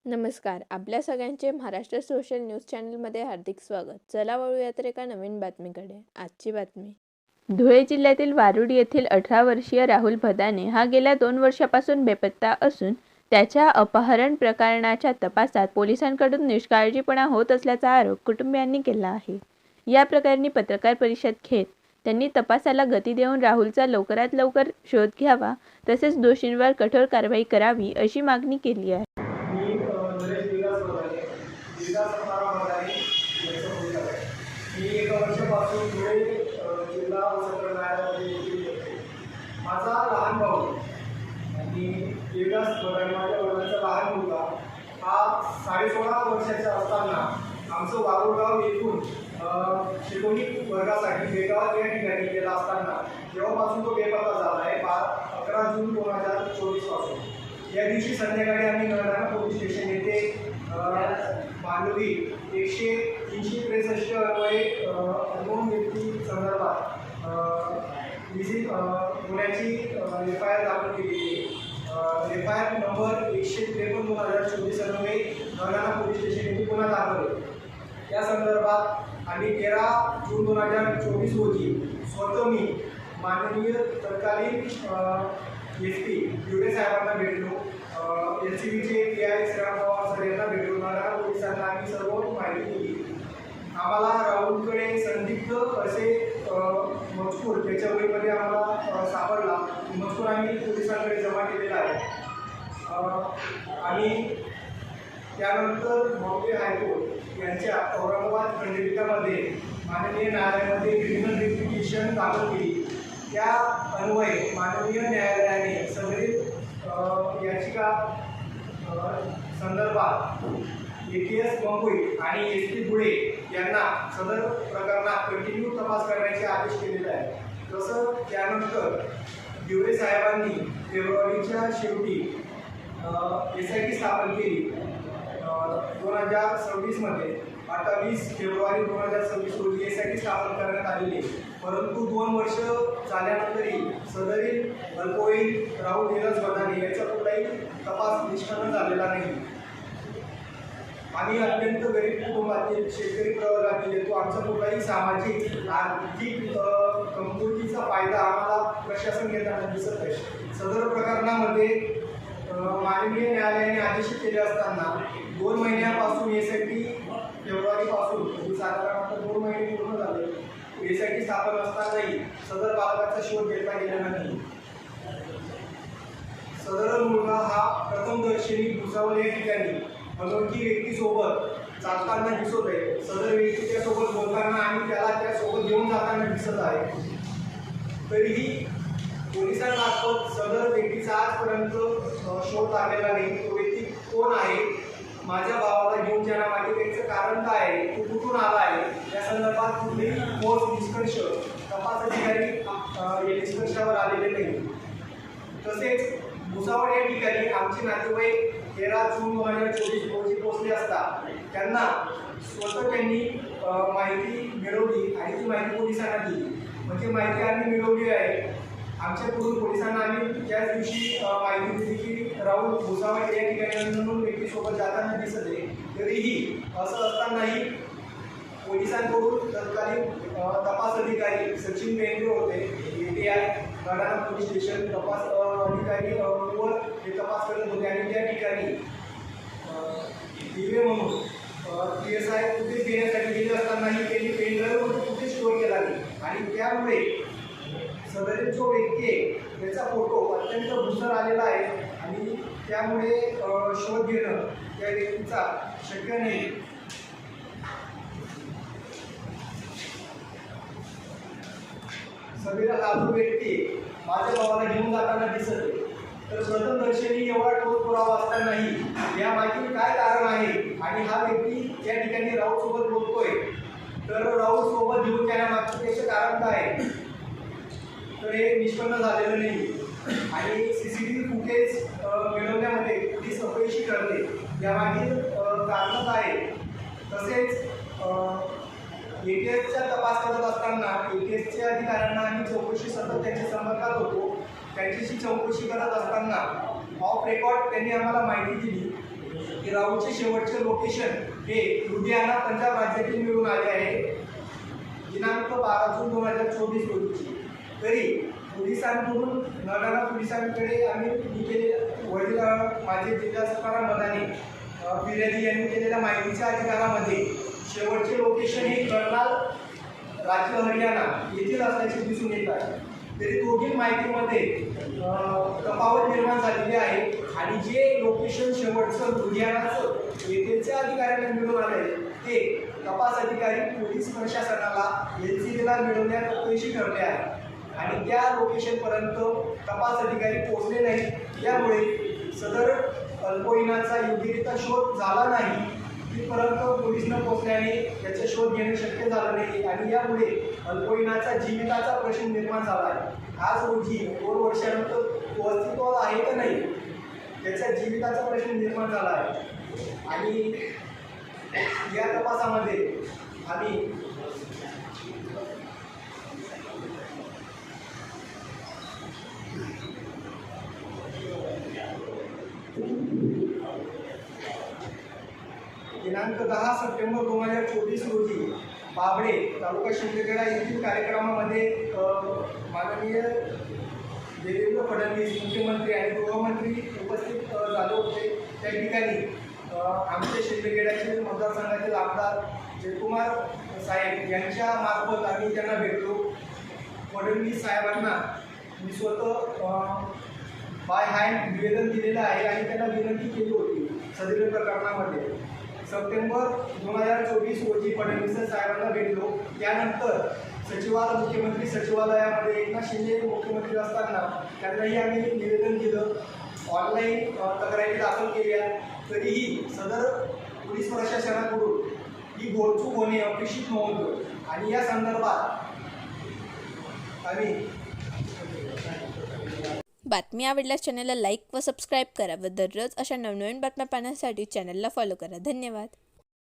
नमस्कार. आपल्या सगळ्यांचे महाराष्ट्र सोशल न्यूज चॅनलमध्ये हार्दिक स्वागत. चला वळूया तर एका नवीन बातमीकडे. आजची बातमी. धुळे जिल्ह्यातील वारुड येथील 18 वर्षीय राहुल भदाने हा गेल्या 2 वर्षापासून बेपत्ता असून त्याच्या अपहरण प्रकरणाच्या तपासात पोलिसांकडून निष्काळजीपणा होत असल्याचा आरोप कुटुंबियांनी केला आहे. या प्रकरणी पत्रकार परिषद घेत त्यांनी तपासाला गती देऊन राहुलचा लवकरात लवकर शोध घ्यावा तसेच दोषींवर कठोर कारवाई करावी अशी मागणी केली आहे. मी 1 वर्षापासून धुळे जिल्हा सत्र न्यायालयामध्ये वकील करते. माझा लहान भाऊ आणि देवदास आणि माझ्या वडिलांचा लहान मुलगा हा 16.5 वर्षाचा असताना आमचं वारुगाव येथून शिकवणी वर्गासाठी बेगाव या ठिकाणी गेला असताना जेव्हापासून तो बेपत्ता झाला आहे 11 जून 2024 पासून. या दिवशी संध्याकाळी आम्ही नळाणा पोलीस स्टेशन येथे मानवी 100-363 अन्वये अननोन व्यक्ती संदर्भात गुन्ह्याची FIR दाखल केली. FIR नंबर 153/2024 अन्वये नळाणा पोलीस स्टेशन येथे गुन्हा दाखल. या संदर्भात आम्ही 13 जून 2024 रोजी स्वतः मी माननीय तत्कालीन SP धिवरे साहेबांना भेटलो. LCBचे PI श्रीराम पवार सर यांना भेटून पोलिसांना आम्ही सर्व माहिती दिली. आम्हाला राहुलकडे संदिग्ध असे मजकूर त्याच्या वहीमध्ये आम्हाला सापडला. मजकूर आम्ही पोलिसांकडे जमा केलेला आहे. आणि त्यानंतर बॉम्बे हायकोर्ट यांच्या औरंगाबाद खंडपीठामध्ये माननीय न्यायालयामध्ये क्रिमिनल रिप्युटेशन दाखल केली. त्या अन्वये माननीय न्यायालयाने सदरील याचिका संदर्भात ATS मुंबई आणि SP धुळे यांना सदर प्रकरणात कंटिन्यू तपास करण्याचे आदेश केलेले आहे. तसं त्यानंतर धिवरे साहेबांनी फेब्रुवारीच्या शेवटी SIT स्थापन केली. 2026 मध्ये 28 फेब्रुवारी 2026 रोजी SIT स्थापन करण्यात आलेली. परंतु 2 वर्ष झाल्यानंतरही सदरील अल्पवयीन राहुल धीरज भदाने याचा कुठलाही तपास निष्पन्न झालेला नाही. आम्ही अत्यंत गरीब कुटुंबातील शेतकरी प्रवर्गातील येतो. आमचा कुठलाही सामाजिक आर्थिक कमकुवतीचा फायदा आम्हाला प्रशासन घेताना दिसत आहे. सदर प्रकरणामध्ये माननीय न्यायालयाने आदेश केले असताना 2 महिन्यापासून SIT फेब्रुवारीपासून साधारणतः 2 महिने पूर्ण झाले. SIT स्थापन असतानाही सदर बालकाचा शोध घेतला गेला नाही. सदर मुलगा हा प्रथमदर्शनी भुसावळ या ठिकाणी अनोळखी व्यक्तीसोबत चालताना दिसत आहे. सदर व्यक्ती त्यासोबत बोलताना आणि त्याला त्यासोबत घेऊन जाताना दिसत आहे. तरीही पोलिसांमार्फत सदर व्यक्तीचा आजपर्यंत शोध लागलेला नाही. तो व्यक्ती कोण आहे, माझ्या भावाला घेऊन जाण्यामागे त्याचं कारण काय आहे, तो कुठून आला आहे, या संदर्भात कुठलेही ठोस निष्कर्ष तपास अधिकारी या निष्कर्षावर आलेले नाही. तसेच भुसावळ या ठिकाणी आमचे नातेवाईक 13 जून 2024 रोजी पोहोचले असता त्यांना स्वतः त्यांनी माहिती मिळवली आणि ती माहिती पोलिसांना दिली. म्हणजे माहिती आम्ही मिळवली आहे. आमच्याकडून पोलिसांना आम्ही त्याच दिवशी माहिती दिली की राहुल भुसावळ या ठिकाणी म्हणून व्यक्तीसोबत जाताना दिसत आहे. तरीही असं असतानाही पोलिसांकडून तत्कालीन तपास अधिकारी सचिन बेंद्रे होते, ATI नळाणा पोलीस स्टेशन तपास अधिकारी वर हे तपास करत होते आणि त्या ठिकाणी दिवे म्हणून PSI फुटेज घेण्यासाठी गेले असतानाही त्यांनी पेनड्राईव्हमध्ये फुटेज स्टोअर केला नाही. आणि त्यामुळे सदरील जो व्यक्ती आहे त्याचा फोटो अत्यंत भुसर आलेला आहे आणि त्यामुळे शोध घेणं त्या व्यक्तीचा शक्य नाही. सदरील हा जो व्यक्ती माझ्या भावाला घेऊन जाताना दिसत आहे. तर प्रथमदर्शनी एवढा ठोस पुरावा असतानाही यामागील काय कारण आहे आणि हा व्यक्ती या ठिकाणी राहुल सोबत बोलतोय, तर राहुल सोबत घेऊन जाण्यामागचं त्याचं कारण काय आहे, तर हे निष्पन्न झालेलं नाही. आणि CCTV फुटेज मिळवण्यामध्ये पोलीस अपयशी ठरले. यामागील कारण काय आहे. तसेच ATSचा तपास करत असताना ATSच्या अधिकाऱ्यांना आम्ही चौकशी सतत त्यांच्या संपर्कात होतो. त्यांच्याशी चौकशी करत असताना ऑफ रेकॉर्ड त्यांनी आम्हाला माहिती दिली की राहुलचे शेवटचे लोकेशन हे लुधियाना पंजाब राज्यातील मिळून आले आहे दिनांक 12 जून 2024 रोजी. तरी पोलिसांकडून नरडाणा पोलिसांकडे मी केलेल्या वडील माझे जिल्हा सफारा मदाने फिर्यादी यांनी केलेल्या माहितीच्या अधिकारामध्ये शेवटचे लोकेशन हे कर्नाल राज्य हरियाणा येथील असल्याचे दिसून येत आहे. तरी दोघील माहितीमध्ये तफावत निर्माण झालेली आहे आणि जे लोकेशन शेवटचं लुधियानाचं येथेच्या अधिकाऱ्यांना मिळून आले ते तपास अधिकारी पोलीस प्रशासनाला LCBला मिळवण्यात अपयशी ठरले आहे आणि त्या लोकेशनपर्यंत तपास अधिकारी पोहोचले नाहीत. यामुळे सदर अल्पवयीनाचा योग्यरित्या शोध झाला नाही. तिथपर्यंत पोलीस न पोहोचल्याने त्याचा शोध घेणे शक्य झालं नाही आणि यामुळे अल्पवयीनाचा जीविताचा प्रश्न निर्माण झाला आहे. आज रोजी 2 वर्षानंतर तो अस्तित्वात आहे का नाही त्याच्या जीविताचा प्रश्न निर्माण झाला आहे. आणि या तपासामध्ये आम्ही दिनांक 10 सप्टेंबर 2024 रोजी बाबडे तालुका शिंदखेडा येथील कार्यक्रमामध्ये माननीय देवेंद्र फडणवीस मुख्यमंत्री आणि गृहमंत्री उपस्थित झाले होते. त्या ठिकाणी आमच्या शिंदखेड्याचे मतदारसंघातील आमदार जयकुमार साहेब यांच्या मार्फत आम्ही त्यांना भेटलो. फडणवीस साहेबांना मी स्वतः बाय हँड निवेदन दिलेलं आहे आणि त्यांना विनंती केली होती सदर प्रकरणामध्ये. सप्टेंबर 2024 रोजी फडणवीस साहेबांना भेटलो. त्यानंतर मुख्यमंत्री सचिवालयामध्ये एकनाथ शिंदे मुख्यमंत्री असताना त्यांनाही आम्ही निवेदन दिलं. ऑनलाईन तक्रारी दाखल केल्या. तरीही सदर पोलीस प्रशासनाकडून ही घोडचूक होणे अपेक्षित नव्हतं आणि या संदर्भात आम्ही बातमी आवडल्यास चॅनलला लाईक व सबस्क्राईब करा व दररोज अशा नवनवीन बातम्या पाहण्यासाठी चॅनलला फॉलो करा. धन्यवाद.